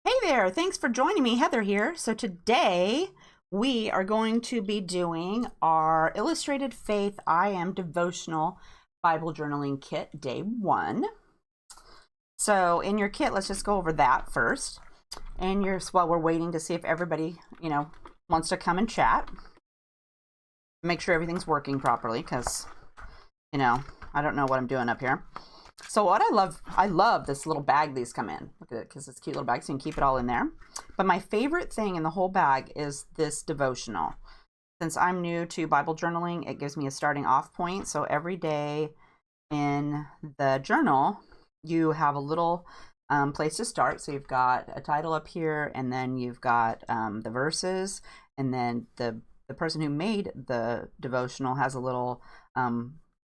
Hey there, thanks for joining me. Heather here. So today we are going to be doing our Illustrated Faith I Am Devotional Bible Journaling Kit Day 1. So in your kit, let's just go over that first. And while we're waiting to see if everybody, wants to come and chat. Make sure everything's working properly because, I don't know what I'm doing up here. So what I love this little bag these come in. Look at it, because it's a cute little bag, so you can keep it all in there. But my favorite thing in the whole bag is this devotional. Since I'm new to Bible journaling, it gives me a starting off point. So every day in the journal, you have a little place to start. So you've got a title up here, and then you've got the verses, and then the person who made the devotional has a little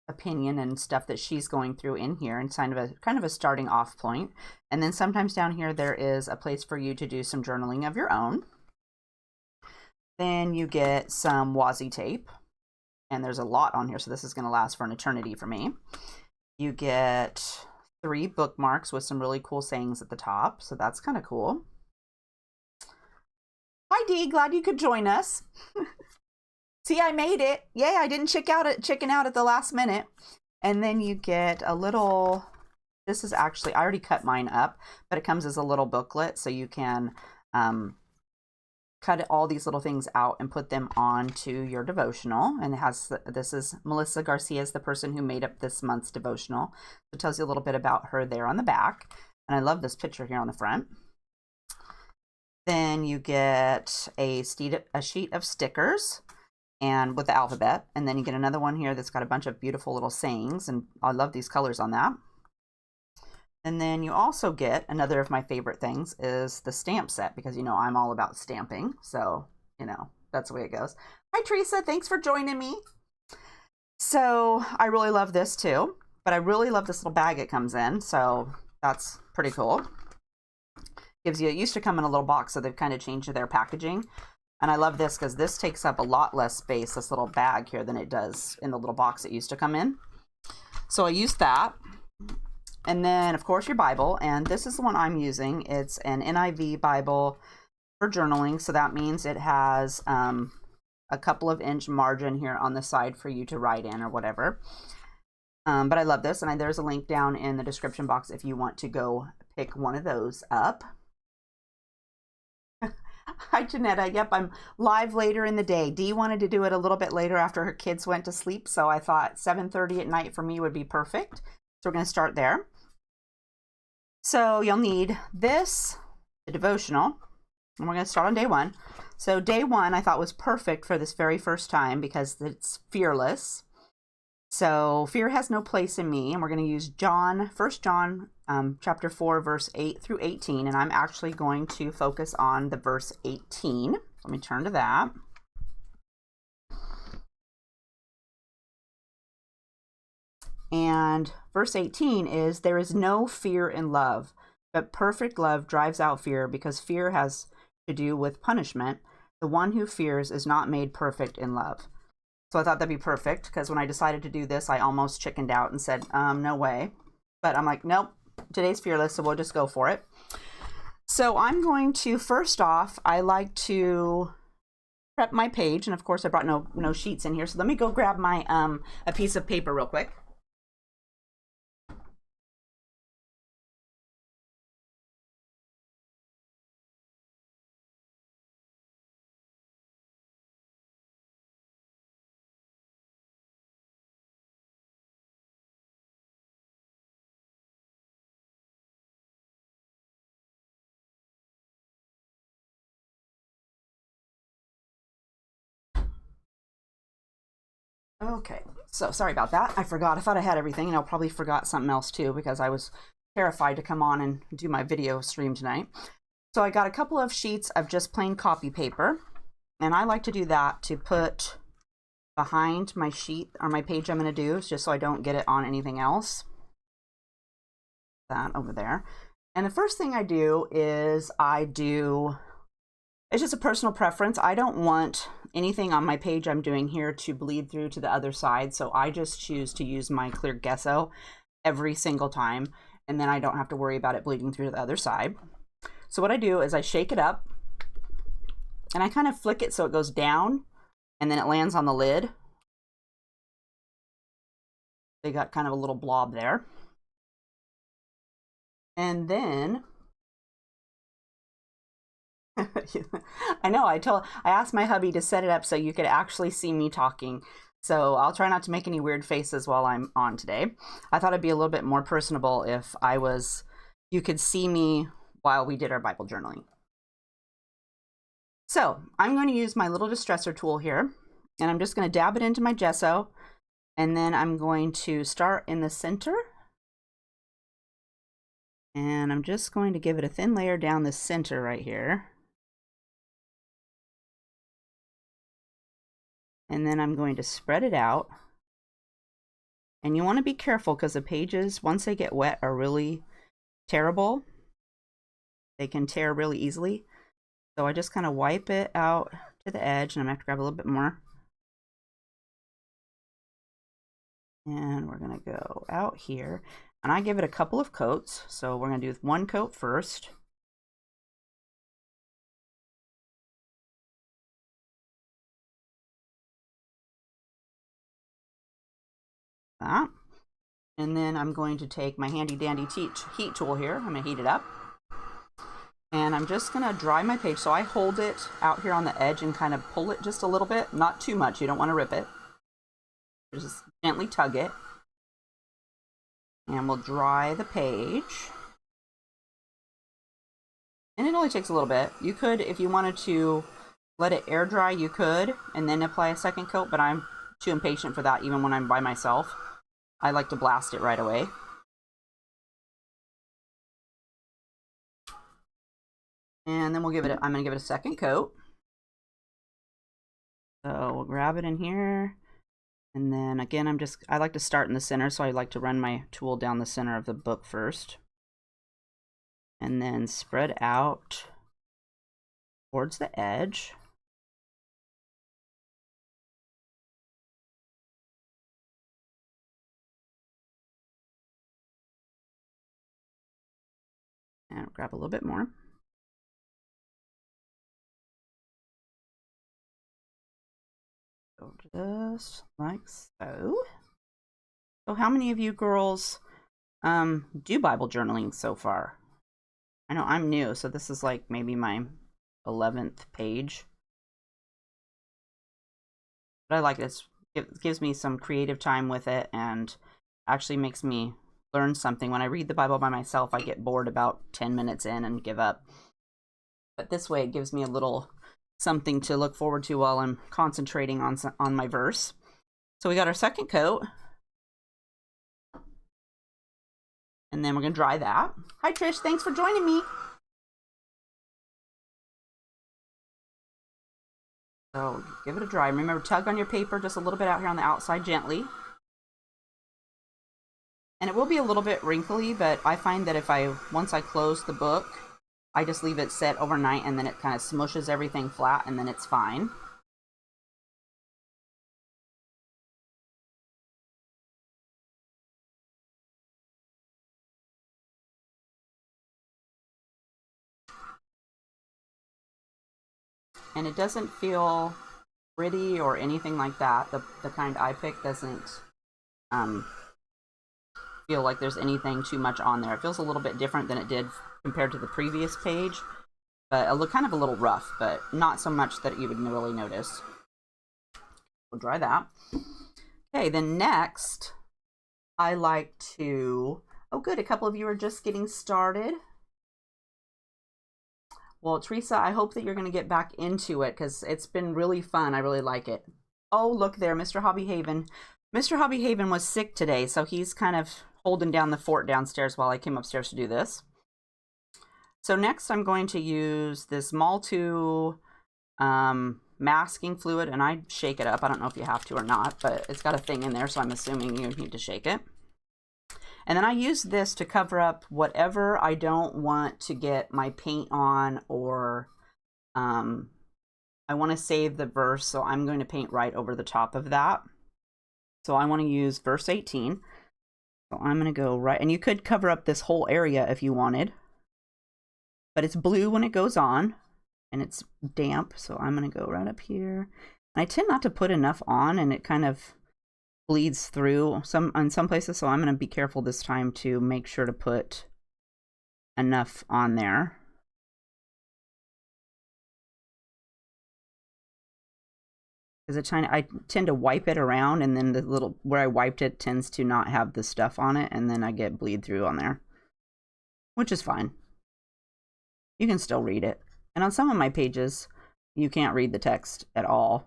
opinion and stuff that she's going through in here, and kind of a starting off point. And then sometimes down here there is a place for you to do some journaling of your own. Then you get some washi tape, and there's a lot on here, so this is going to last for an eternity for me. You get 3 bookmarks with some really cool sayings at the top, so that's kind of cool. Hi Dee, glad you could join us. See, I made it. Yay, I didn't chicken out at the last minute. And then you get a little, this is actually, I already cut mine up, but it comes as a little booklet, so you can cut all these little things out and put them onto your devotional. And it has, this is Melissa Garcia's the person who made up this month's devotional. It tells you a little bit about her there on the back. And I love this picture here on the front. Then you get a sheet of stickers, and with the alphabet, and then you get another one here that's got a bunch of beautiful little sayings, and I love these colors on that. And then you also get another of my favorite things is the stamp set, because I'm all about stamping, so that's the way it goes. Hi Teresa, thanks for joining me. So I really love this too, but I really love this little bag it comes in, so that's pretty cool. It used to come in a little box, so they've kind of changed their packaging. And I love this because this takes up a lot less space, this little bag here, than it does in the little box it used to come in. So I used that. And then, of course, your Bible. And this is the one I'm using. It's an NIV Bible for journaling. So that means it has a couple of inch margin here on the side for you to write in or whatever. But I love this. And there's a link down in the description box if you want to go pick one of those up. Hi, Janetta. Yep, I'm live later in the day. Dee wanted to do it a little bit later after her kids went to sleep, so I thought 7:30 at night for me would be perfect. So we're going to start there. So you'll need this, the devotional, and we're going to start on day 1. So day 1 I thought was perfect for this very first time because it's fearless. So fear has no place in me, and we're going to use 1 John chapter 4, verse 8 through 18, and I'm actually going to focus on the verse 18. Let me turn to that. And verse 18 is, "There is no fear in love, but perfect love drives out fear, because fear has to do with punishment. The one who fears is not made perfect in love." So I thought that'd be perfect, because when I decided to do this, I almost chickened out and said, no way. But I'm like, nope, today's fearless, so we'll just go for it. So I'm going to, first off, I like to prep my page. And of course, I brought no sheets in here. So let me go grab my a piece of paper real quick. Okay, so sorry about that. I forgot. I thought I had everything, and I probably forgot something else too, because I was terrified to come on and do my video stream tonight. So I got a couple of sheets of just plain copy paper, and I like to do that to put behind my sheet or my page I'm going to do, just so I don't get it on anything else. That over there. And the first thing I do is it's just a personal preference. I don't want anything on my page I'm doing here to bleed through to the other side, so I just choose to use my clear Gesso every single time, and then I don't have to worry about it bleeding through to the other side. So what I do is I shake it up and I kind of flick it so it goes down and then it lands on the lid. They got kind of a little blob there. And then I know I asked my hubby to set it up so you could actually see me talking. So I'll try not to make any weird faces while I'm on today. I thought it'd be a little bit more personable if you could see me while we did our Bible journaling. So I'm going to use my little distressor tool here, and I'm just going to dab it into my gesso, and then I'm going to start in the center. And I'm just going to give it a thin layer down the center right here. And then I'm going to spread it out. And you want to be careful because the pages, once they get wet, are really terrible. They can tear really easily. So I just kind of wipe it out to the edge, and I'm going to have to grab a little bit more. And we're going to go out here. And I give it a couple of coats. So we're going to do one coat first. That. And then I'm going to take my handy dandy heat tool here. I'm going to heat it up. And I'm just going to dry my page. So I hold it out here on the edge and kind of pull it just a little bit. Not too much. You don't want to rip it. Just gently tug it. And we'll dry the page. And it only takes a little bit. You could, if you wanted to let it air dry, you could, and then apply a second coat, but I'm too impatient for that even when I'm by myself. I like to blast it right away. And then I'm going to give it a second coat. So we'll grab it in here. And then again, I like to start in the center, so I like to run my tool down the center of the book first. And then spread out towards the edge. And grab a little bit more. So just like so. So how many of you girls do Bible journaling so far? I know I'm new, so this is like maybe my 11th page. But I like this. It gives me some creative time with it and actually makes me learn something. When I read the Bible by myself, I get bored about 10 minutes in and give up. But this way it gives me a little something to look forward to while I'm concentrating on my verse. So we got our second coat. And then we're going to dry that. Hi, Trish. Thanks for joining me. So give it a dry. Remember, tug on your paper just a little bit out here on the outside gently. And it will be a little bit wrinkly, but I find that once I close the book, I just leave it set overnight and then it kind of smushes everything flat and then it's fine. And it doesn't feel gritty or anything like that. The kind I pick doesn't feel like there's anything too much on there. It feels a little bit different than it did compared to the previous page, but kind of a little rough, but not so much that you would really notice. We'll dry that. Okay, then next, I like to, oh good, a couple of you are just getting started. Well, Teresa, I hope that you're going to get back into it because it's been really fun. I really like it. Oh, look there, Mr. HeathersHobbieHaven. Mr. HeathersHobbieHaven was sick today, so he's kind of holding down the fort downstairs while I came upstairs to do this. So next I'm going to use this Mal2 masking fluid, and I shake it up. I don't know if you have to or not, but it's got a thing in there, so I'm assuming you need to shake it. And then I use this to cover up whatever I don't want to get my paint on, or I want to save the verse, so I'm going to paint right over the top of that. So I want to use verse 18. So I'm going to go right, and you could cover up this whole area if you wanted. but it's blue when it goes on, and it's damp, so I'm going to go right up here. And I tend not to put enough on, and it kind of bleeds through on some places, so I'm going to be careful this time to make sure to put enough on there. Because I tend to wipe it around, and then the little where I wiped it tends to not have the stuff on it, and then I get bleed through on there, which is fine. You can still read it. And on some of my pages, you can't read the text at all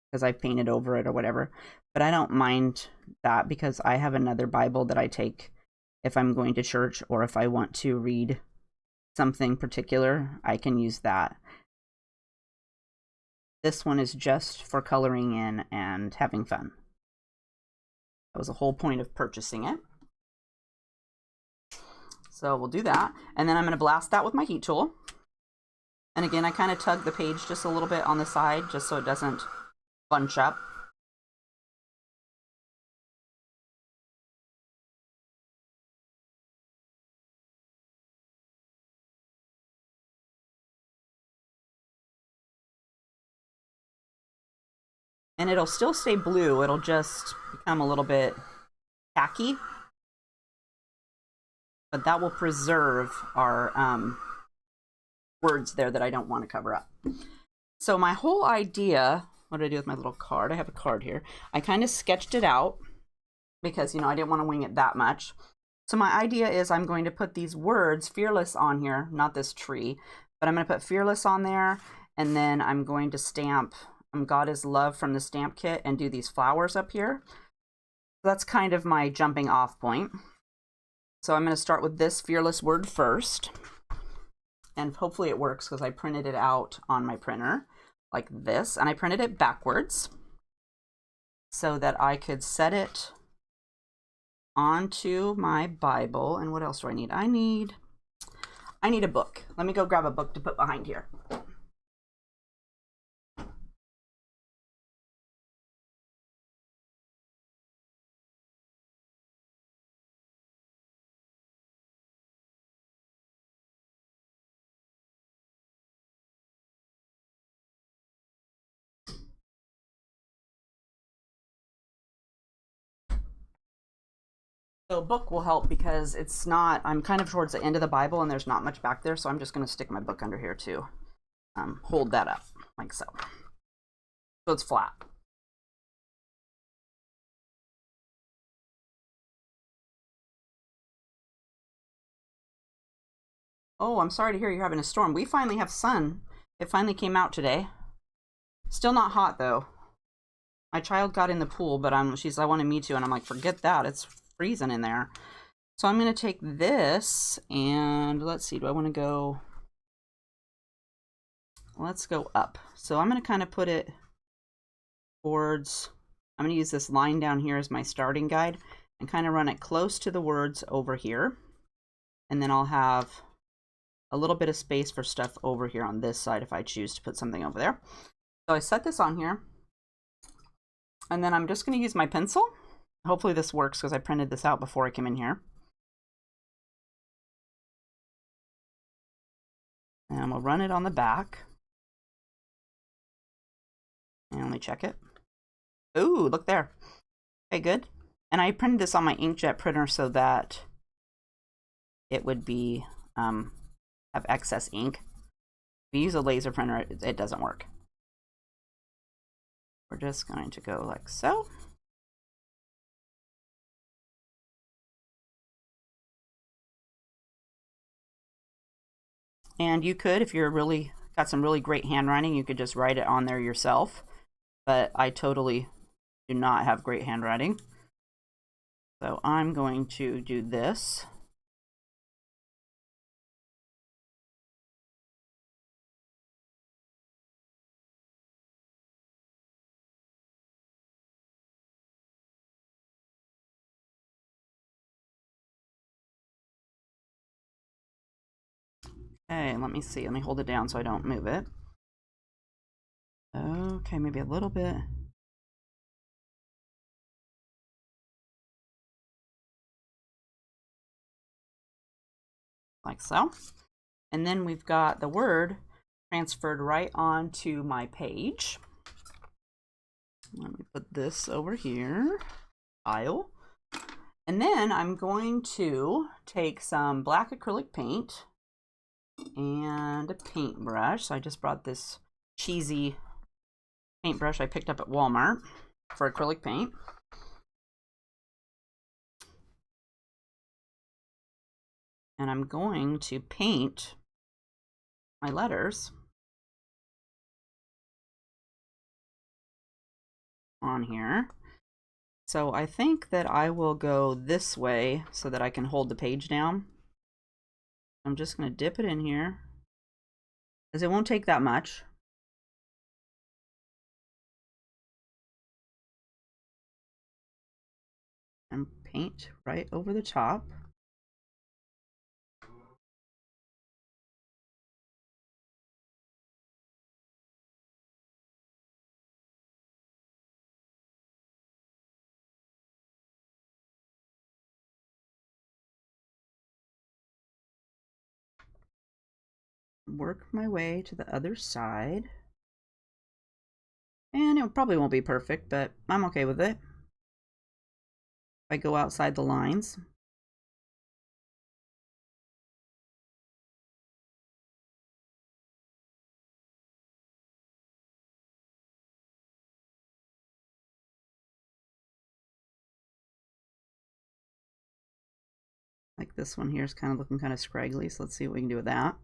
because I've painted over it or whatever. But I don't mind that because I have another Bible that I take if I'm going to church, or if I want to read something particular, I can use that. This one is just for coloring in and having fun. That was the whole point of purchasing it. So we'll do that. And then I'm going to blast that with my heat tool. And again, I kind of tug the page just a little bit on the side just so it doesn't bunch up. And it'll still stay blue. It'll just become a little bit tacky. But that will preserve our words there that I don't want to cover up. So my whole idea, what did I do with my little card? I have a card here. I kind of sketched it out because, I didn't want to wing it that much. So my idea is I'm going to put these words, fearless, on here, not this tree, but I'm going to put fearless on there, and then I'm going to stamp God is Love from the stamp kit and do these flowers up here. So that's kind of my jumping off point. So I'm going to start with this fearless word first. And hopefully it works because I printed it out on my printer like this. And I printed it backwards so that I could set it onto my Bible. And what else do I need? I need a book. Let me go grab a book to put behind here. So a book will help because I'm kind of towards the end of the Bible and there's not much back there, so I'm just going to stick my book under here to hold that up, like so. So it's flat. Oh, I'm sorry to hear you're having a storm. We finally have sun. It finally came out today. Still not hot though. My child got in the pool, but I wanted me to, and I'm like, forget that. It's freezing in there. So I'm going to take this and let's see, do I want to go? Let's go up. So I'm going to kind of put it towards, I'm going to use this line down here as my starting guide and kind of run it close to the words over here. And then I'll have a little bit of space for stuff over here on this side if I choose to put something over there. So I set this on here. And then I'm just going to use my pencil. Hopefully this works because I printed this out before I came in here. And we'll run it on the back. And let me check it. Ooh, look there. Okay, good. And I printed this on my inkjet printer so that it would be have excess ink. If you use a laser printer, it doesn't work. We're just going to go like so. And you could, if you're really got some really great handwriting, you could just write it on there yourself. But I totally do not have great handwriting. So I'm going to do this. Okay, let me see. Let me hold it down so I don't move it. Okay, maybe a little bit. Like so. And then we've got the word transferred right onto my page. Let me put this over here, file. And then I'm going to take some black acrylic paint and a paintbrush. So I just brought this cheesy paintbrush I picked up at Walmart for acrylic paint. And I'm going to paint my letters on here. So I think that I will go this way so that I can hold the page down. I'm just going to dip it in here, because it won't take that much. And paint right over the top. Work my way to the other side. And it probably won't be perfect, but I'm okay with it. If I go outside the lines. Like this one here is kind of looking kind of scraggly, so let's see what we can do with that.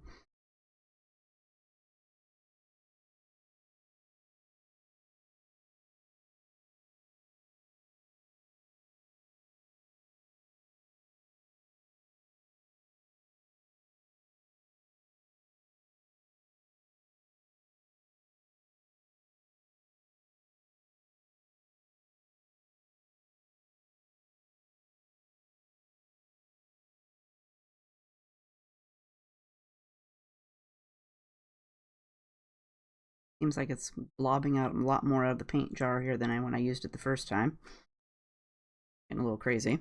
Seems like it's blobbing out a lot more out of the paint jar here than when I used it the first time. Getting a little crazy.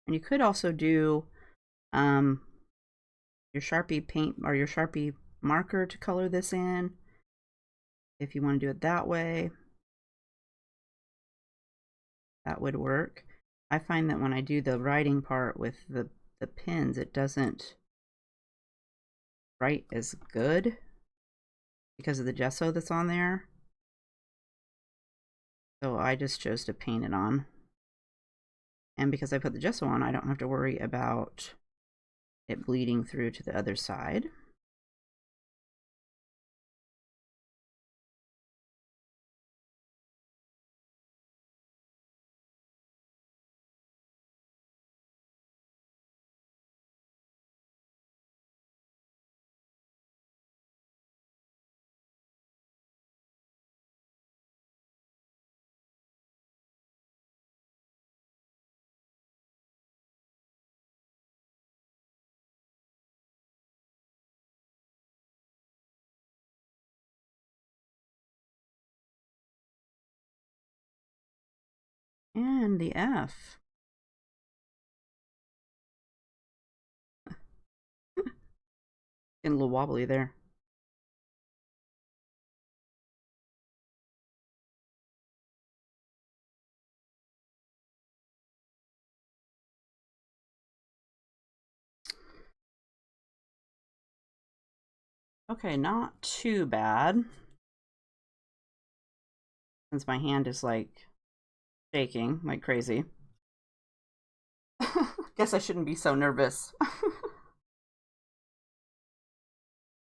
And you could also do your Sharpie paint or your Sharpie marker to color this in, if you want to do it that way. That would work. I find that when I do the writing part with the pins, it doesn't write as good because of the gesso that's on there. So I just chose to paint it on. And because I put the gesso on, I don't have to worry about it bleeding through to the other side. And the F. Getting a little wobbly there. Okay, not too bad. Since my hand is like shaking like crazy. Guess I shouldn't be so nervous.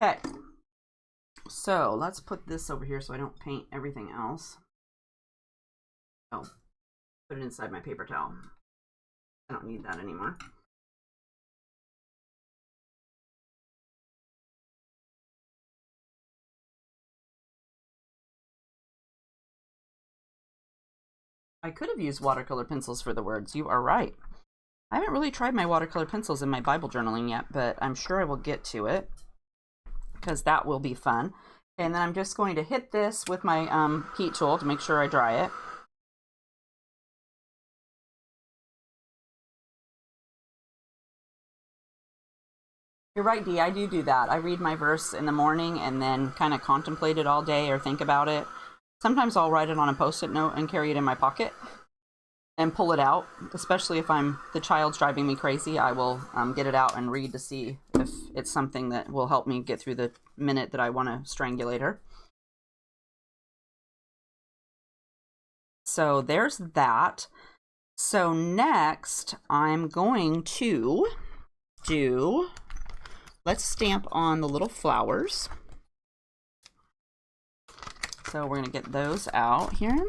Okay, so let's put this over here so I don't paint everything else. Oh, put it inside my paper towel. I don't need that anymore. I could have used watercolor pencils for the words. You are right. I haven't really tried my watercolor pencils in my Bible journaling yet, but I'm sure I will get to it because that will be fun. And then I'm just going to hit this with my heat tool to make sure I dry it. You're right, Dee. I do that. I read my verse in the morning and then kind of contemplate it all day or think about it. Sometimes I'll write it on a Post-it note and carry it in my pocket and pull it out, especially if the child's driving me crazy. I will get it out and read to see if it's something that will help me get through the minute that I want to strangulate her. So there's that. So next I'm going to let's stamp on the little flowers. So we're going to get those out here.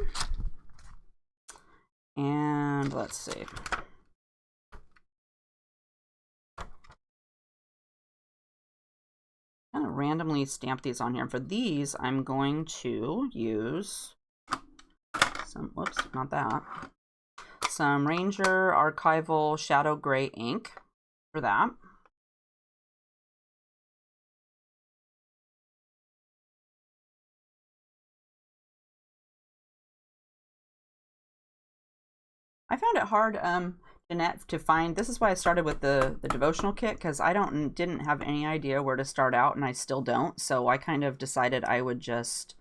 And let's see. Kind of randomly stamp these on here. For these, I'm going to use some, whoops, not that. Some Ranger Archival Shadow Gray ink for that. I found it hard, Jeanette, to find. This is why I started with the devotional kit, because I didn't have any idea where to start out, and I still don't. So I kind of decided I would just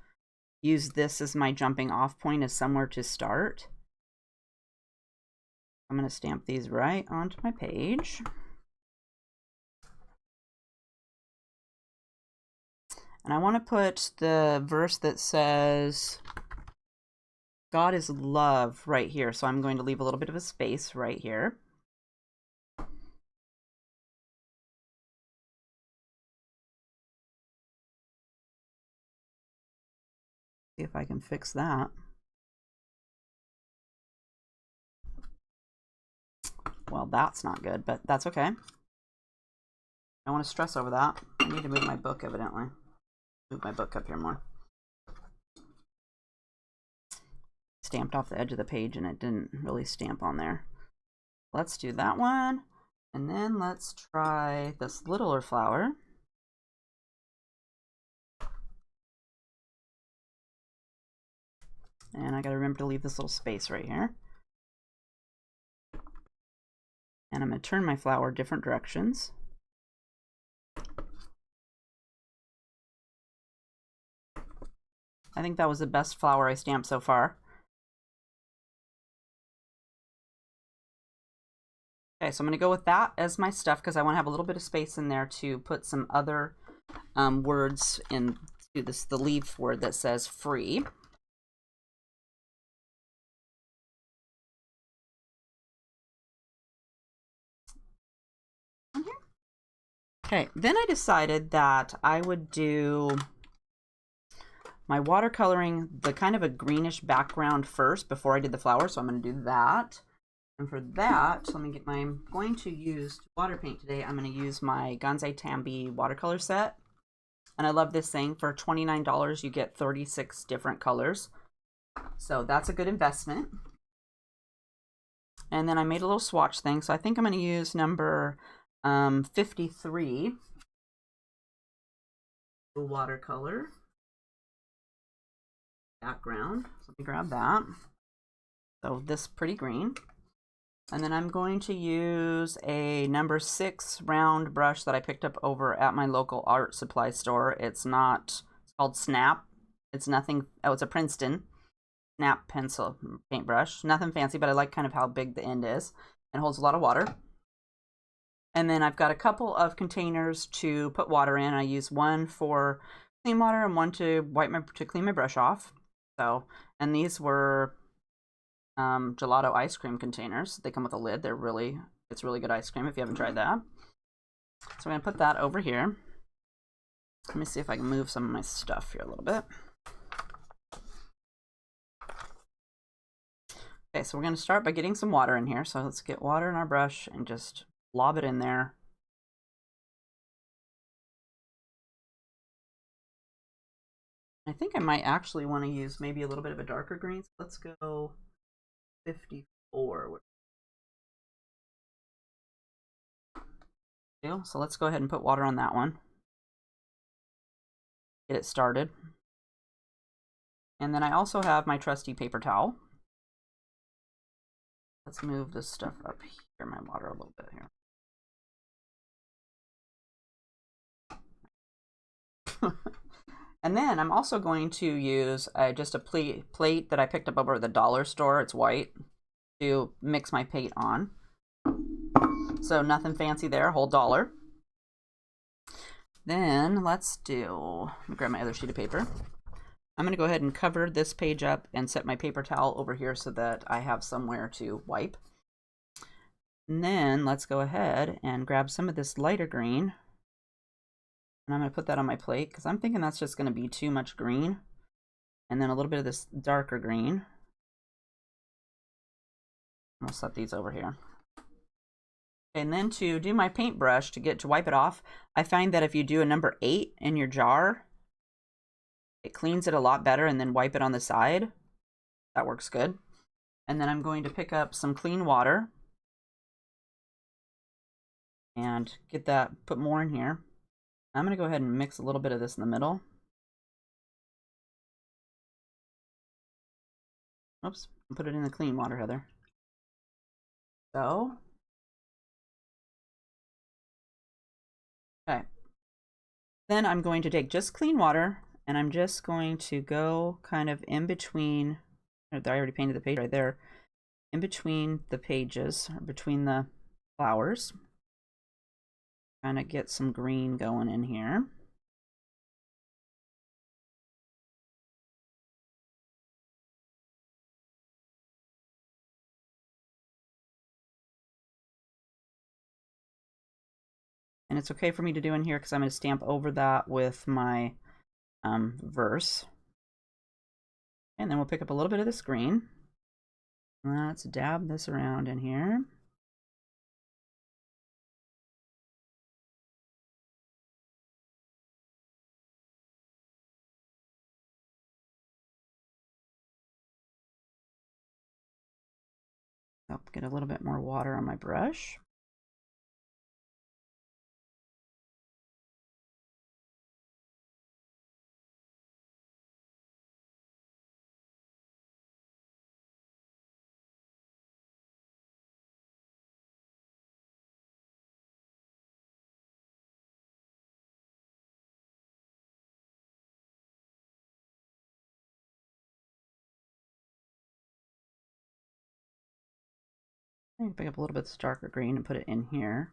use this as my jumping off point, as somewhere to start. I'm going to stamp these right onto my page. And I want to put the verse that says God is love right here. So I'm going to leave a little bit of a space right here. See if I can fix that. Well, that's not good, but that's okay. I don't want to stress over that. I need to move my book, evidently. Move my book up here more. Stamped off the edge of the page and it didn't really stamp on there. Let's do that one. And then let's try this littler flower. And I got to remember to leave this little space right here. And I'm going to turn my flower different directions. I think that was the best flower I stamped so far. Okay, so I'm going to go with that as my stuff because I want to have a little bit of space in there to put some other words into the leaf word that says free. Okay, then I decided that I would do my watercoloring, the kind of a greenish background first before I did the flower. So I'm going to do that. And for that, let me get I'm going to use water paint today. I'm going to use my Gansai Tambi watercolor set. And I love this thing. For $29, you get 36 different colors. So that's a good investment. And then I made a little swatch thing. So I think I'm going to use number 53 the watercolor background. So let me grab that. So this pretty green. And then I'm going to use a number 6 round brush that I picked up over at my local art supply store. It's called Snap. It's nothing, oh, it's a Princeton Snap pencil paintbrush. Nothing fancy, but I like kind of how big the end is. It holds a lot of water. And then I've got a couple of containers to put water in. I use one for clean water and one to clean my brush off. So, and these were gelato ice cream containers. They come with a lid. It's really good ice cream if you haven't tried that. So I'm going to put that over here. Let me see if I can move some of my stuff here a little bit. Okay, so we're going to start by getting some water in here. So let's get water in our brush and just lob it in there. I think I might actually want to use maybe a little bit of a darker green. So let's go 54. So let's go ahead and put water on that one. Get it started. And then I also have my trusty paper towel. Let's move this stuff up here, my water a little bit here. And then I'm also going to use just a plate that I picked up over at the dollar store. It's white, to mix my paint on. So nothing fancy there, whole $1. Then let me grab my other sheet of paper. I'm going to go ahead and cover this page up and set my paper towel over here so that I have somewhere to wipe. And then let's go ahead and grab some of this lighter green. And I'm going to put that on my plate because I'm thinking that's just going to be too much green. And then a little bit of this darker green. I'll set these over here. And then to do my paintbrush, to wipe it off, I find that if you do a number 8 in your jar, it cleans it a lot better, and then wipe it on the side. That works good. And then I'm going to pick up some clean water and put more in here. I'm going to go ahead and mix a little bit of this in the middle. Oops, put it in the clean water, Heather. So, okay. Then I'm going to take just clean water, and I'm just going to go kind of in between. I already painted the page right there. In between the pages, or between the flowers. Kind of get some green going in here. And it's okay for me to do in here because I'm going to stamp over that with my verse. And then we'll pick up a little bit of this green. Let's dab this around in here. I'll get a little bit more water on my brush. I can pick up a little bit of this darker green and put it in here.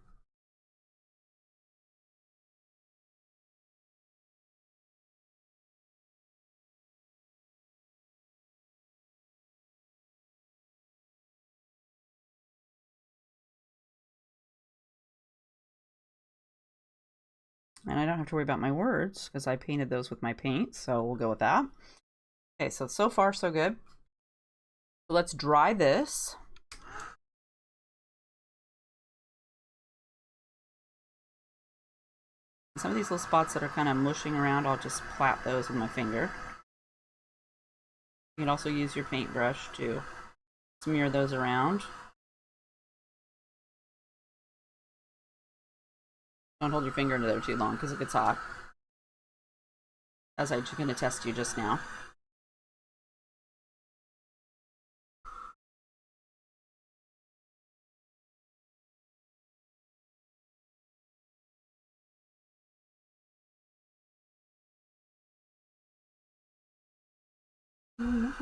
And I don't have to worry about my words because I painted those with my paint, so we'll go with that. Okay, so far so good. So let's dry this. Some of these little spots that are kind of mushing around, I'll just plap those with my finger. You can also use your paintbrush to smear those around. Don't hold your finger into there too long because it gets hot, as I was going to test you just now.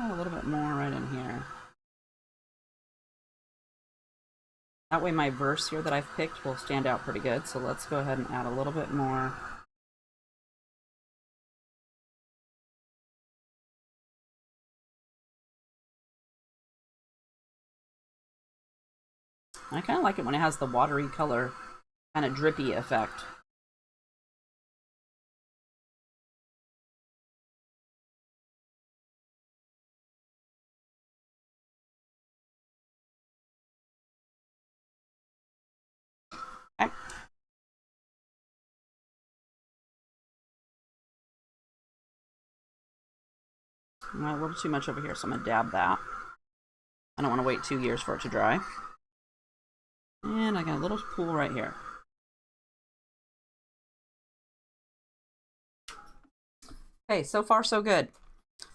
A little bit more right in here. That way my verse here that I've picked will stand out pretty good. So let's go ahead and add a little bit more. I kind of like it when it has the watery color, kind of drippy effect. Okay. A little too much over here, so I'm going to dab that. I don't want to wait 2 years for it to dry. And I got a little pool right here. Okay, so far so good.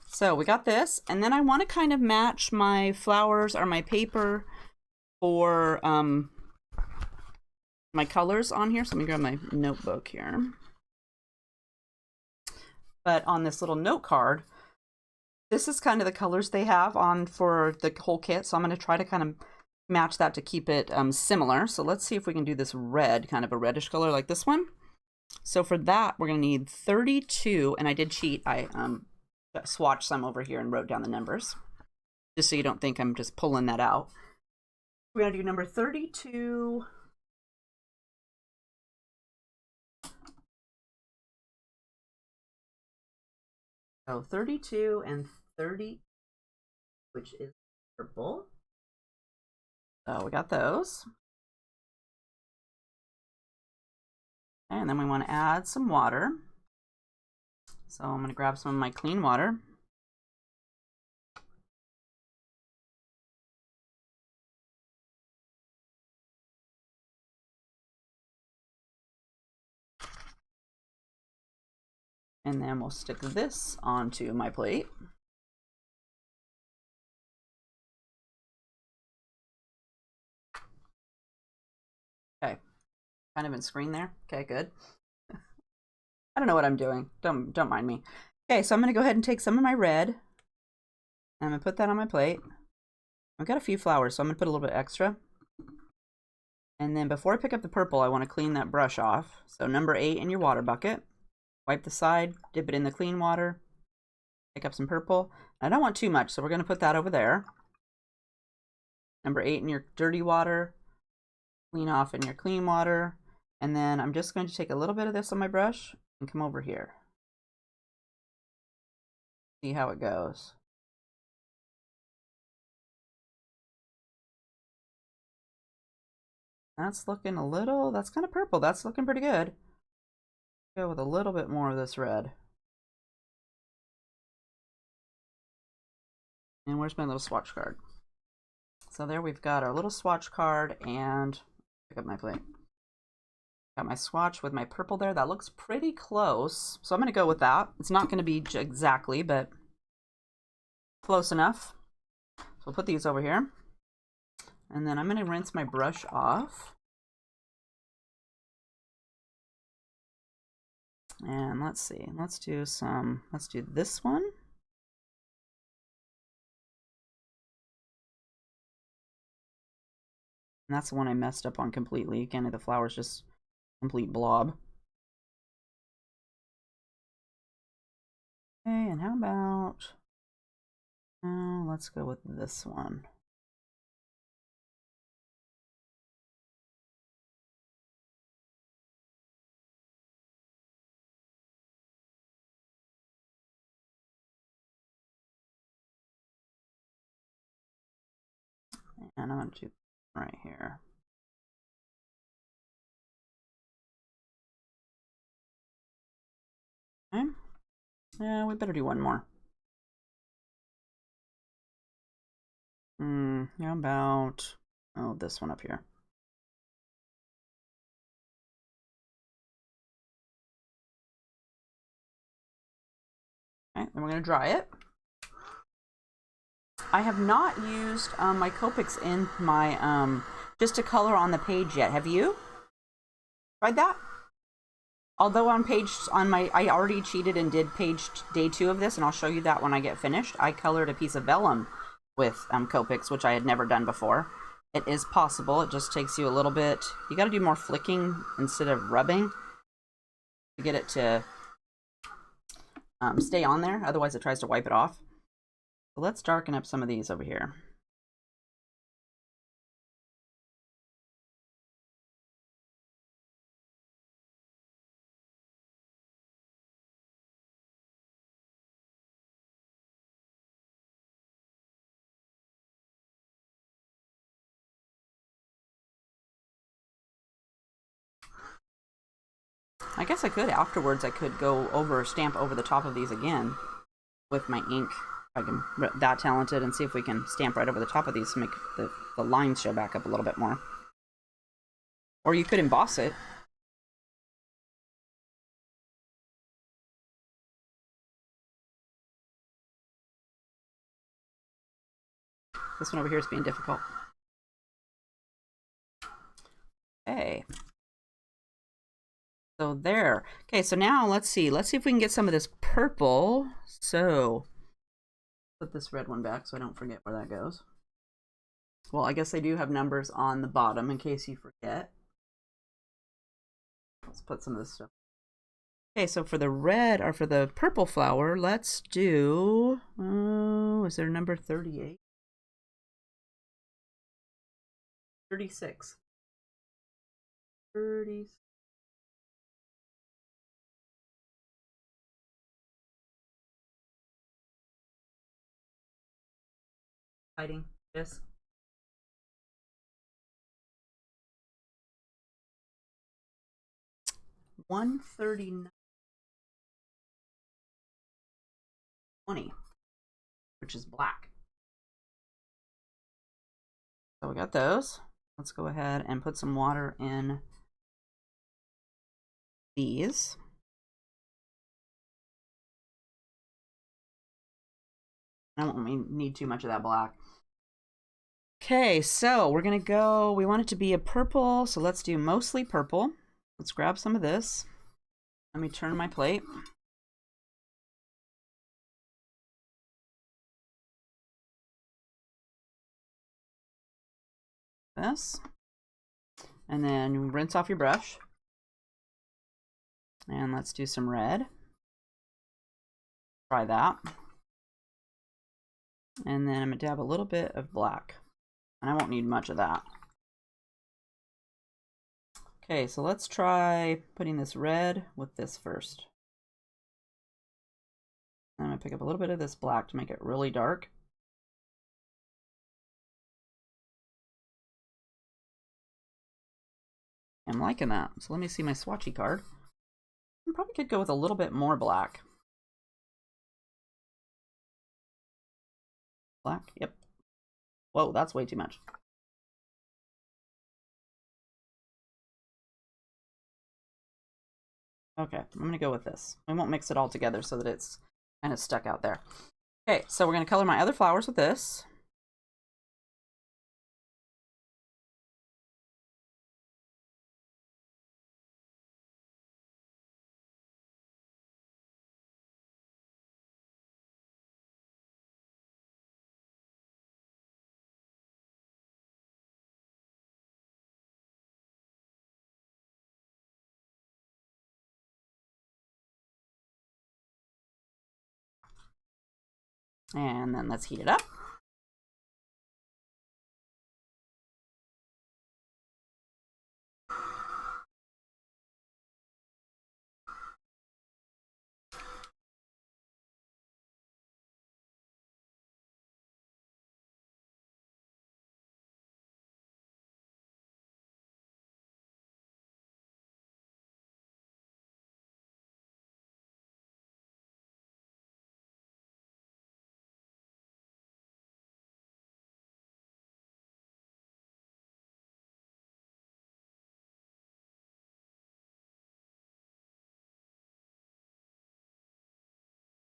So we got this, and then I want to kind of match my flowers or my paper for my colors on here. So let me grab my notebook here. But on this little note card, this is kind of the colors they have on for the whole kit. So I'm going to try to kind of match that to keep it similar. So let's see if we can do this red, kind of a reddish color like this one. So for that, we're going to need 32, and I did cheat. I swatched some over here and wrote down the numbers, just so you don't think I'm just pulling that out. We're going to do number 32. So 32 and 30, which is purple. So we got those. And then we want to add some water. So I'm going to grab some of my clean water. And then we'll stick this onto my plate. Okay, kind of in screen there. Okay, good. I don't know what I'm doing. Don't mind me. Okay, so I'm going to go ahead and take some of my red. I'm going to put that on my plate. I've got a few flowers, so I'm going to put a little bit extra. And then before I pick up the purple, I want to clean that brush off. So number 8 in your water bucket. Wipe the side, dip it in the clean water, pick up some purple. I don't want too much, so we're going to put that over there. Number 8 in your dirty water, clean off in your clean water. And then I'm just going to take a little bit of this on my brush and come over here. See how it goes. That's looking a little, that's kind of purple. That's looking pretty good. Go with a little bit more of this red. And where's my little swatch card? So there we've got our little swatch card, and pick up my plate. Got my swatch with my purple there. That looks pretty close. So I'm going to go with that. It's not going to be exactly, but close enough. So we'll put these over here. And then I'm going to rinse my brush off. And let's see, let's do this one. And that's the one I messed up on completely. Again, the flower's just complete blob. Okay, and how about, let's go with this one. And I'm going to do right here. Okay. Yeah, we better do one more. How about, oh, this one up here. Okay, then we're going to dry it. I have not used my Copics in my, just to color on the page yet. Have you tried that? Although on I already cheated and did page day 2 of this, and I'll show you that when I get finished. I colored a piece of vellum with Copics, which I had never done before. It is possible. It just takes you a little bit. You got to do more flicking instead of rubbing to get it to stay on there. Otherwise, it tries to wipe it off. So let's darken up some of these over here. I guess I could afterwards, I could go over, stamp over the top of these again with my ink. I can that talented and see if we can stamp right over the top of these to make the lines show back up a little bit more. Or you could emboss it. This one over here is being difficult. Okay. So there. Okay, so now let's see. Let's see if we can get some of this purple. So put this red one back so I don't forget where that goes. Well, I guess they do have numbers on the bottom in case you forget. Let's put some of this stuff. Okay, so for the red or for the purple flower, let's do, oh, is there number 38? 36. 30. Hiding this. $139.20, which is black. So we got those. Let's go ahead and put some water in these. I don't need too much of that black. Okay, so we're gonna go, we want it to be a purple, so let's do mostly purple. Let's grab some of this. Let me turn my plate. This. And then rinse off your brush. And let's do some red. Try that. And then I'm gonna dab a little bit of black. And I won't need much of that. Okay, so let's try putting this red with this first. I'm gonna pick up a little bit of this black to make it really dark. I'm liking that. So let me see my swatchy card. I probably could go with a little bit more black. Black, yep. Whoa, that's way too much. Okay, I'm gonna go with this. We won't mix it all together so that it's kind of stuck out there. Okay, so we're gonna color my other flowers with this. And then let's heat it up.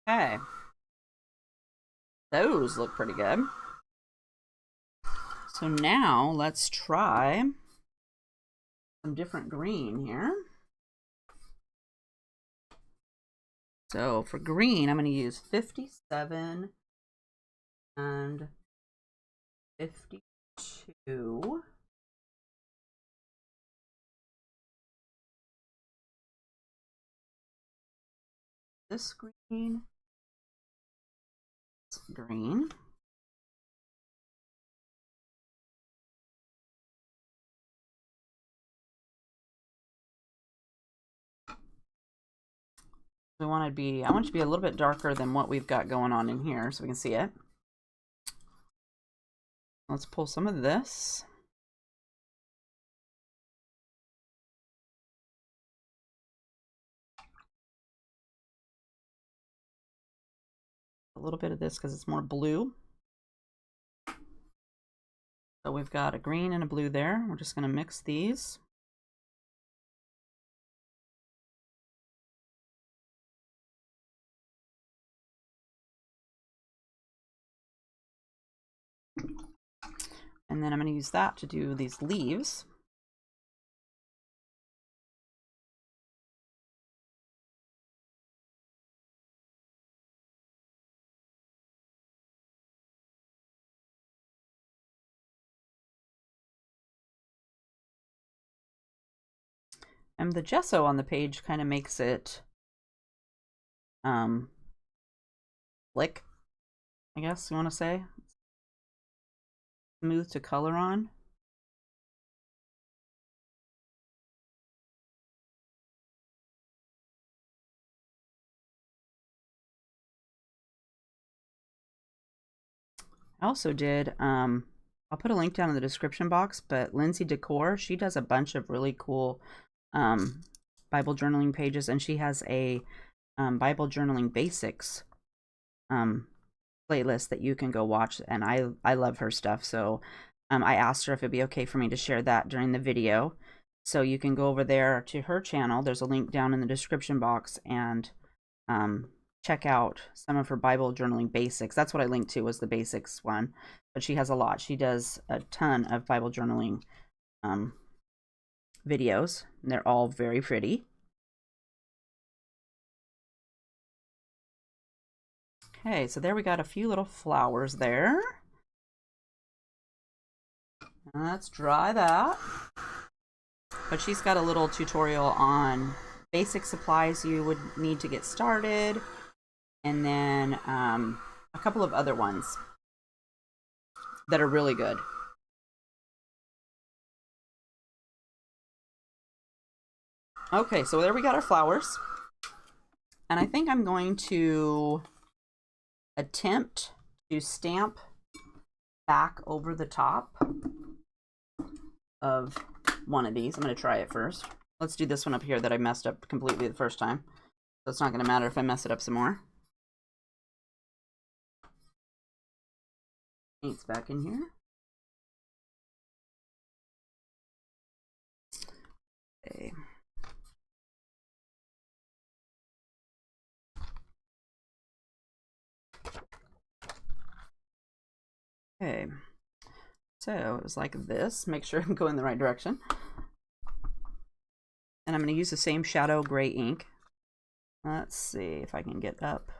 Okay. Those look pretty good. So now let's try some different green here. So for green, I'm going to use 57 and 52. This green, this green. I want it to be a little bit darker than what we've got going on in here so we can see it. Let's pull some of this. a little bit of this because it's more blue. So we've got a green and a blue there. We're just going to mix these. And then I'm going to use that to do these leaves. And the gesso on the page kind of makes it Blick, I guess you want to say. Smooth to color on. I also did, I'll put a link down in the description box, but Lindsay Decor, she does a bunch of really cool Bible journaling pages, and she has a Bible journaling basics playlist that you can go watch, and I love her stuff. So I asked her if it'd be okay for me to share that during the video. So you can go over there to her channel. There's a link down in the description box, and check out some of her Bible journaling basics. That's what I linked to, was the basics one, but she has a lot. She does a ton of Bible journaling videos, and they're all very pretty. Okay, so there we got a few little flowers there. Let's dry that. But she's got a little tutorial on basic supplies you would need to get started, and then a couple of other ones that are really good. Okay, so there we got our flowers. And I think I'm going to attempt to stamp back over the top of one of these. I'm going to try it first. Let's do this one up here that I messed up completely the first time. So it's not going to matter if I mess it up some more. Paint's back in here. Okay. Okay, so it was like this. Make sure I'm going the right direction. And I'm going to use the same shadow gray ink. Let's see if I can get up.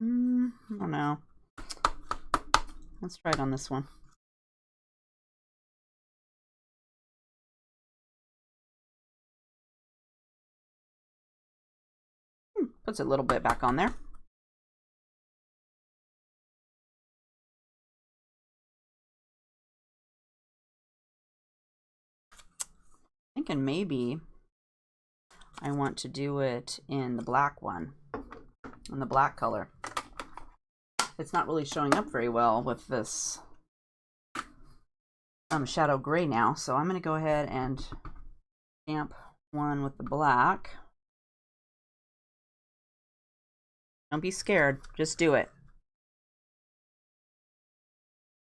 I don't know. Let's try it on this one. Puts a little bit back on there. Thinking maybe I want to do it in the black one, in the black color. It's not really showing up very well with this shadow gray now, so I'm going to go ahead and stamp one with the black. Don't be scared, just do it.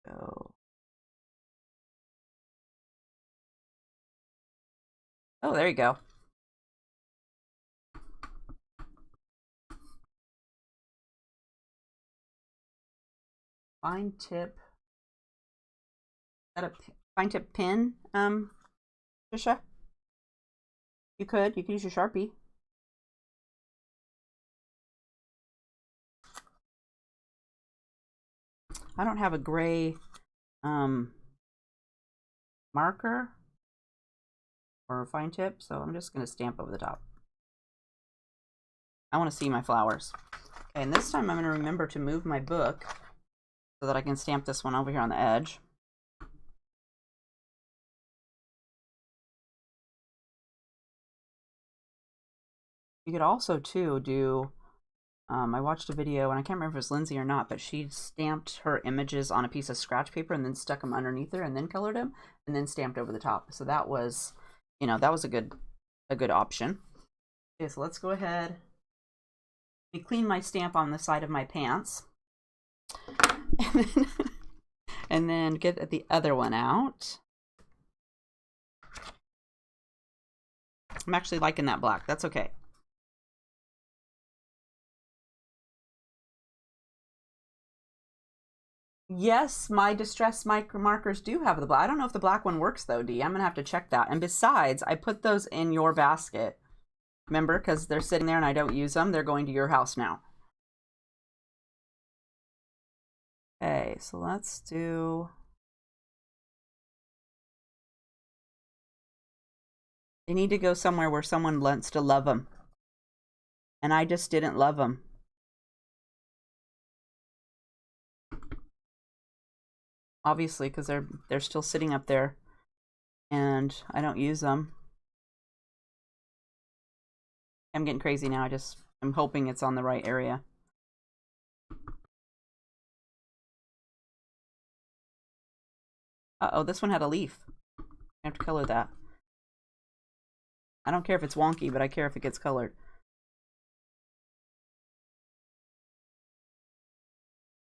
So, oh, there you go. Fine tip. Is that a fine tip pin, Trisha? You could use your Sharpie. I don't have a gray marker or fine tip, so I'm just going to stamp over the top. I want to see my flowers. Okay, and this time I'm going to remember to move my book so that I can stamp this one over here on the edge. You could also, too, do, I watched a video, and I can't remember if it was Lindsay or not, but she stamped her images on a piece of scratch paper and then stuck them underneath her and then colored them and then stamped over the top. So that was you know, that was a good option. Okay, so let's go ahead. Let me clean my stamp on the side of my pants. And then get the other one out. I'm actually liking that black. That's okay. Yes, my distress markers do have the black. I don't know if the black one works though, Dee. I'm gonna have to check that. And besides, I put those in your basket. Remember, because they're sitting there and I don't use them. They're going to your house now. Okay, so let's do... They need to go somewhere where someone wants to love them. And I just didn't love them. Obviously, because they're still sitting up there. And I don't use them. I'm getting crazy now. I'm hoping it's on the right area. Uh-oh, this one had a leaf. I have to color that. I don't care if it's wonky, but I care if it gets colored.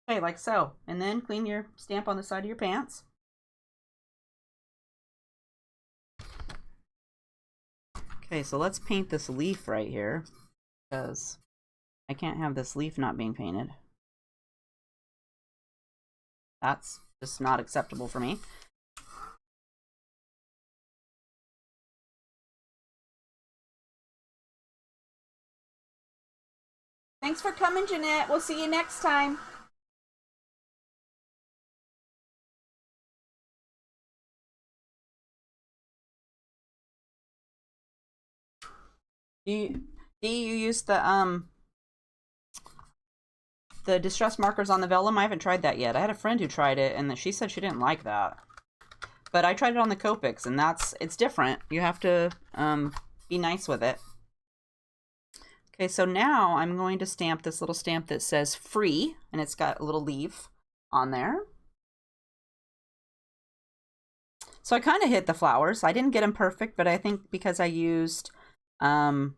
Okay, like so. And then clean your stamp on the side of your pants. Okay, so let's paint this leaf right here, because I can't have this leaf not being painted. That's just not acceptable for me. Thanks for coming, Jeanette. We'll see you next time. Do you use the distress markers on the vellum? I haven't tried that yet. I had a friend who tried it and she said she didn't like that. But I tried it on the Copics and it's different. You have to be nice with it. Okay, so now I'm going to stamp this little stamp that says free, and it's got a little leaf on there. So I kind of hit the flowers. I didn't get them perfect, but I think because I used the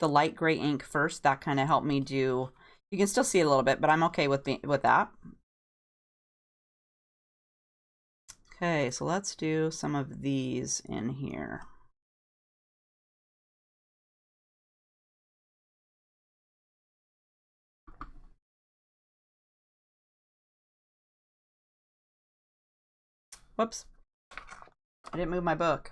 light gray ink first, that kind of helped me do... You can still see it a little bit, but I'm okay with that. Okay, so let's do some of these in here. Whoops. I didn't move my book.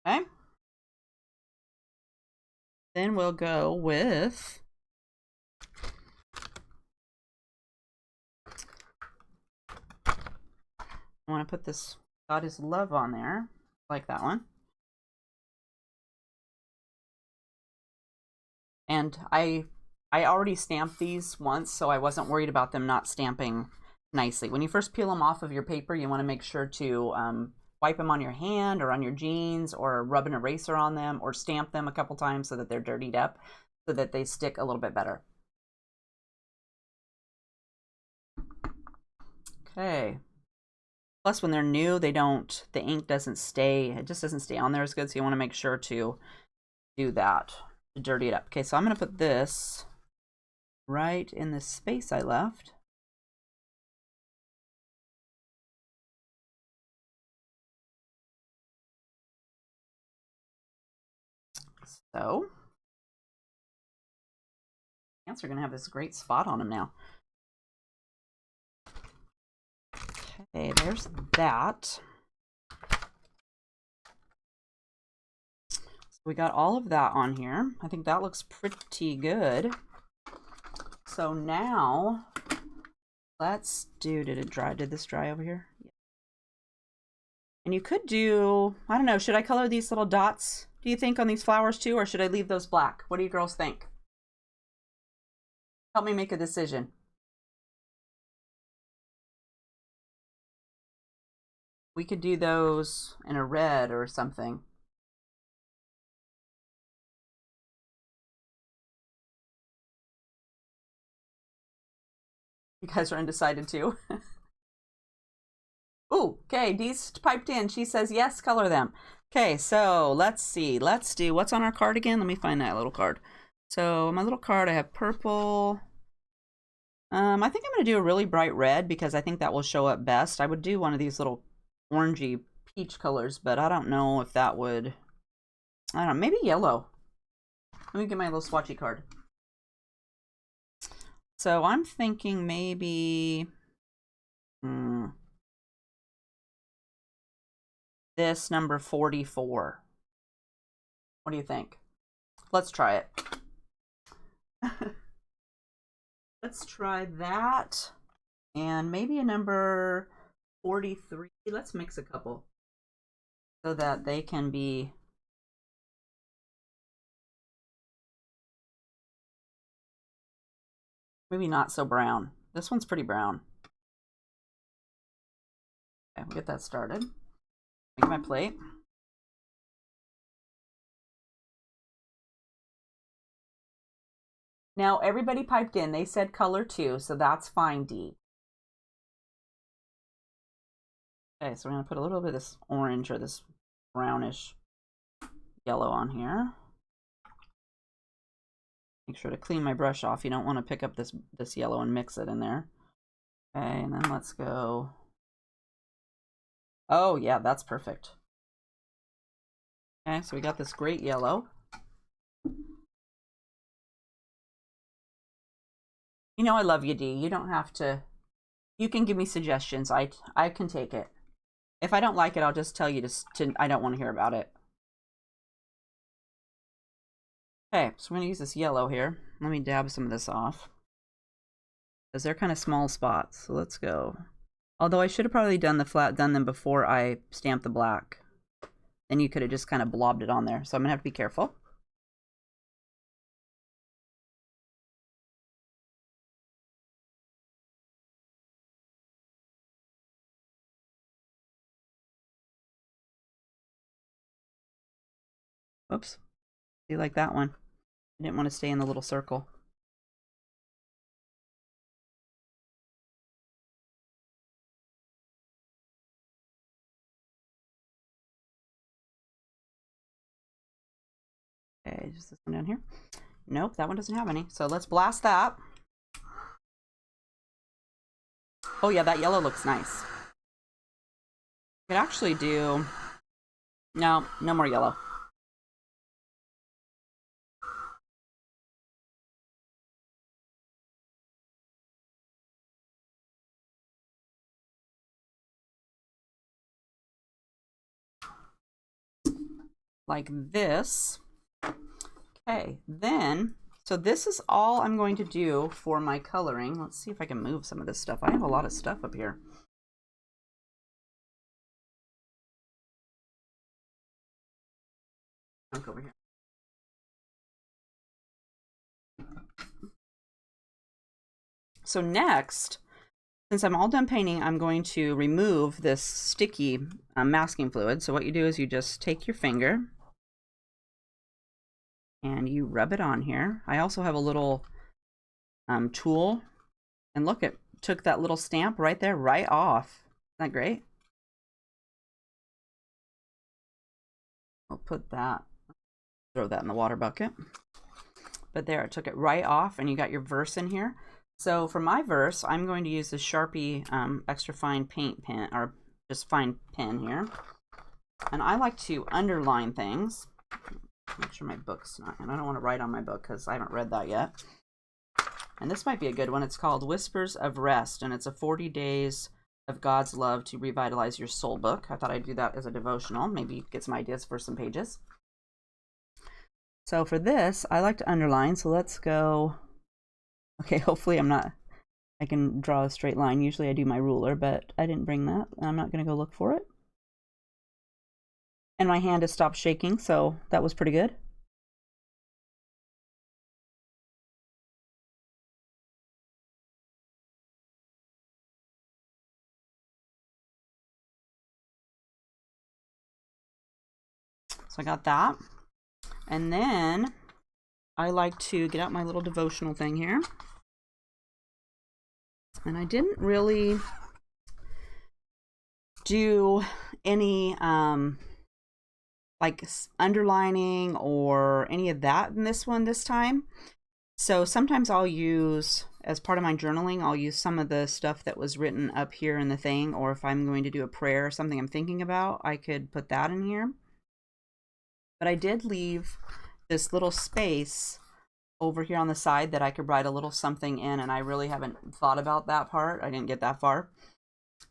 Okay. Then we'll go with... I want to put this God is Love on there. Like that one. And I already stamped these once, so I wasn't worried about them not stamping nicely. When you first peel them off of your paper, you want to make sure to wipe them on your hand or on your jeans, or rub an eraser on them, or stamp them a couple times so that they're dirtied up, so that they stick a little bit better. Okay. Plus, when they're new, the ink doesn't stay, it just doesn't stay on there as good, so you want to make sure to do that, to dirty it up. Okay, so I'm going to put this right in the space I left. So, ants are going to have this great spot on them now. Okay, there's that. So we got all of that on here. I think that looks pretty good. So now, let's do, did this dry over here? Yeah. And you could do, I don't know, should I color these little dots, do you think, on these flowers too, or should I leave those black? What do you girls think? Help me make a decision. We could do those in a red or something. You guys are undecided too. Ooh, okay, Dee's piped in. She says, yes, color them. Okay, so let's see. Let's do, what's on our card again? Let me find that little card. So my little card, I have purple. I think I'm going to do a really bright red because I think that will show up best. I would do one of these little orangey peach colors, but I don't know if that would, I don't know, maybe yellow. Let me get my little swatchy card. So I'm thinking maybe this number 44. What do you think? Let's try it. Let's try that. And maybe a number 43. Let's mix a couple so that they can be maybe not so brown. This one's pretty brown. Okay, we'll get that started. Make my plate. Now everybody piped in. They said color too, so that's fine, Dee. Okay, so we're gonna put a little bit of this orange or this brownish yellow on here. Make sure to clean my brush off. You don't want to pick up this yellow and mix it in there. Okay, and then let's go. Oh yeah, that's perfect. Okay, so we got this great yellow. You know I love you, Dee. You don't have to. You can give me suggestions. I can take it. If I don't like it, I'll just tell you to I don't want to hear about it. Okay, so we're going to use this yellow here. Let me dab some of this off, because they're kind of small spots. So let's go. Although I should have probably done them before I stamped the black. Then you could have just kind of blobbed it on there. So I'm going to have to be careful. Oops. See, like that one. I didn't want to stay in the little circle. Okay, just this one down here. Nope, that one doesn't have any. So let's blast that. Oh yeah, that yellow looks nice. Could actually do... No more yellow. Like this. Okay, then, so this is all I'm going to do for my coloring. Let's see if I can move some of this stuff. I have a lot of stuff up here. Look over here. So next, since I'm all done painting, I'm going to remove this sticky masking fluid. So what you do is you just take your finger and you rub it on here. I also have a little tool, and look, it took that little stamp right there, right off. Isn't that great? I'll put that, throw that in the water bucket. But there, it took it right off, and you got your verse in here. So for my verse, I'm going to use the Sharpie extra fine paint pen, or just fine pen here. And I like to underline things. Make sure my book's not, and I don't want to write on my book because I haven't read that yet. And this might be a good one. It's called Whispers of Rest, and it's a 40 Days of God's Love to Revitalize Your Soul book. I thought I'd do that as a devotional, maybe get some ideas for some pages. So for this, I like to underline, so let's go. Okay, hopefully I can draw a straight line. Usually I do my ruler, but I didn't bring that. I'm not going to go look for it. And my hand has stopped shaking, so that was pretty good. So I got that. And then I like to get out my little devotional thing here. And I didn't really do any like underlining or any of that in this one this time. So sometimes I'll use, as part of my journaling, I'll use some of the stuff that was written up here in the thing, or if I'm going to do a prayer or something I'm thinking about, I could put that in here. But I did leave this little space over here on the side that I could write a little something in, and I really haven't thought about that part. I didn't get that far.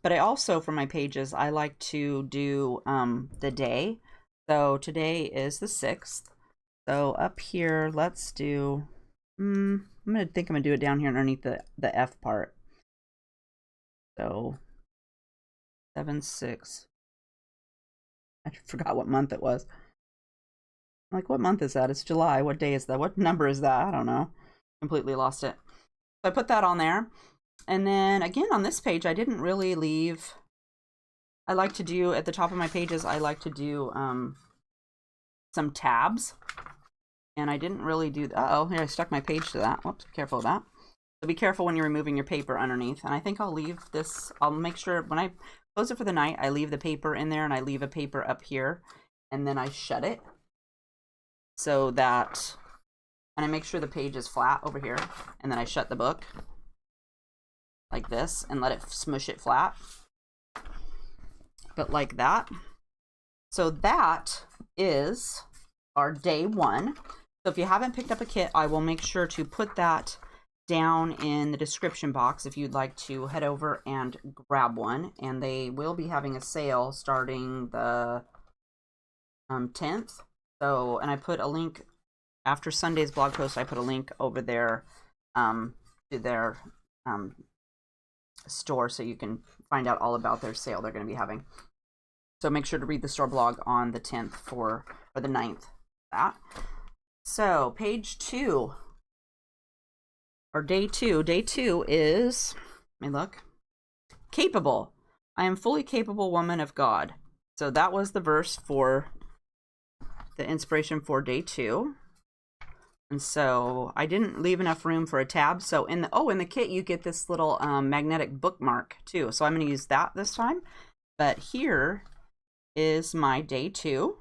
But I also, for my pages, I like to do the day. So today is the 6th. So up here, let's do, I'm going to do it down here underneath the F part. So 7/6. I forgot what month it was. Like, what month is that? It's July. What day is that? What number is that? I don't know. Completely lost it. So I put that on there. And then again, on this page, I didn't really leave. I like to do, at the top of my pages, I like to do some tabs. And I didn't really do, uh-oh, here I stuck my page to that. Whoops, careful of that. So be careful when you're removing your paper underneath. And I think I'll leave this, I'll make sure when I close it for the night, I leave the paper in there and I leave a paper up here. And then I shut it so that, and I make sure the page is flat over here. And then I shut the book like this and let it smush it flat. But like that. So that is our day 1. So if you haven't picked up a kit, I will make sure to put that down in the description box if you'd like to head over and grab one. And they will be having a sale starting the 10th. So, and I put a link after Sunday's blog post. I put a link over there to their store so you can find out all about their sale they're going to be having. So make sure to read the store blog on the 10th or the 9th. That. So page 2 or day 2. Day 2 is, let me look. Capable. I am fully capable woman of God. So that was the verse for the inspiration for day 2. And so I didn't leave enough room for a tab. So in the kit you get this little magnetic bookmark too. So I'm going to use that this time. But here is my day 2.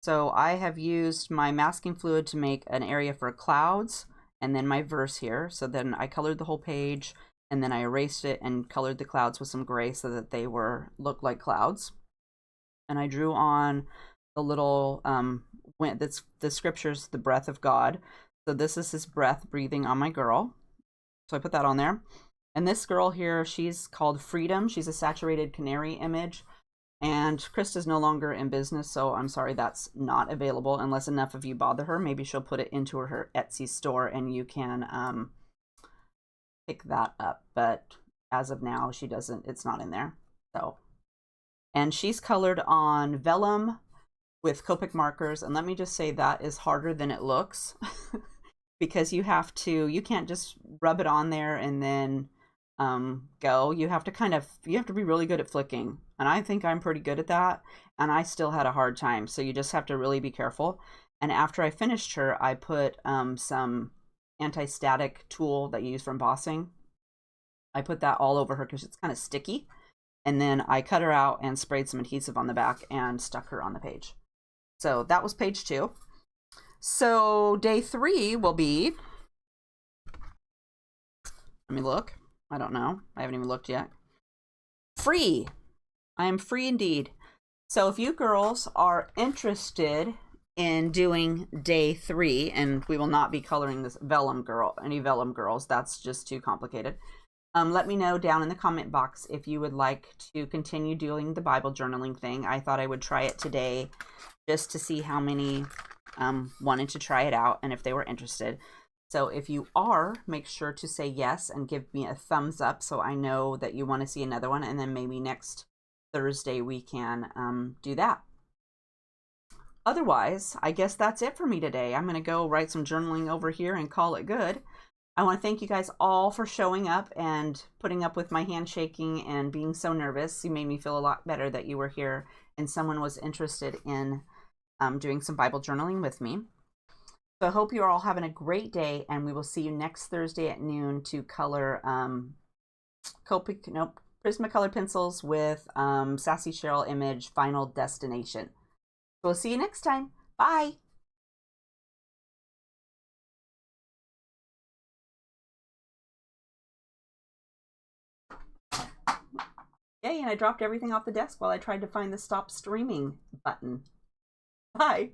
So I have used my masking fluid to make an area for clouds and then my verse here. So then I colored the whole page and then I erased it and colored the clouds with some gray so that they looked like clouds. And I drew on the little that's the scriptures, the breath of God. So this is his breath breathing on my girl. So I put that on there. And this girl here, she's called Freedom. She's a saturated canary image. And Krista's no longer in business, so I'm sorry that's not available unless enough of you bother her. Maybe she'll put it into her Etsy store and you can pick that up. But as of now, she doesn't, it's not in there. So, and she's colored on vellum with Copic markers. And let me just say that is harder than it looks because you can't just rub it on there and then go. You have to be really good at flicking. And I think I'm pretty good at that. And I still had a hard time. So you just have to really be careful. And after I finished her, I put some anti-static tool that you use for embossing. I put that all over her because it's kind of sticky. And then I cut her out and sprayed some adhesive on the back and stuck her on the page. So that was page 2. So day 3 will be, let me look. I don't know. I haven't even looked yet. Free. I am free indeed. So if you girls are interested in doing day 3, and we will not be coloring this vellum girls, that's just too complicated. Let me know down in the comment box if you would like to continue doing the Bible journaling thing. I thought I would try it today just to see how many wanted to try it out and if they were interested. So if you are, make sure to say yes and give me a thumbs up so I know that you want to see another one, and then maybe next Thursday we can do that. Otherwise, I guess that's it for me today. I'm going to go write some journaling over here and call it good. I want to thank you guys all for showing up and putting up with my hand shaking and being so nervous. You made me feel a lot better that you were here and someone was interested in doing some Bible journaling with me. So I hope you're all having a great day, and we will see you next Thursday at noon to color Prismacolor pencils with Sassy Cheryl Image Final Destination. We'll see you next time. Bye. Yay, and I dropped everything off the desk while I tried to find the stop streaming button. Bye.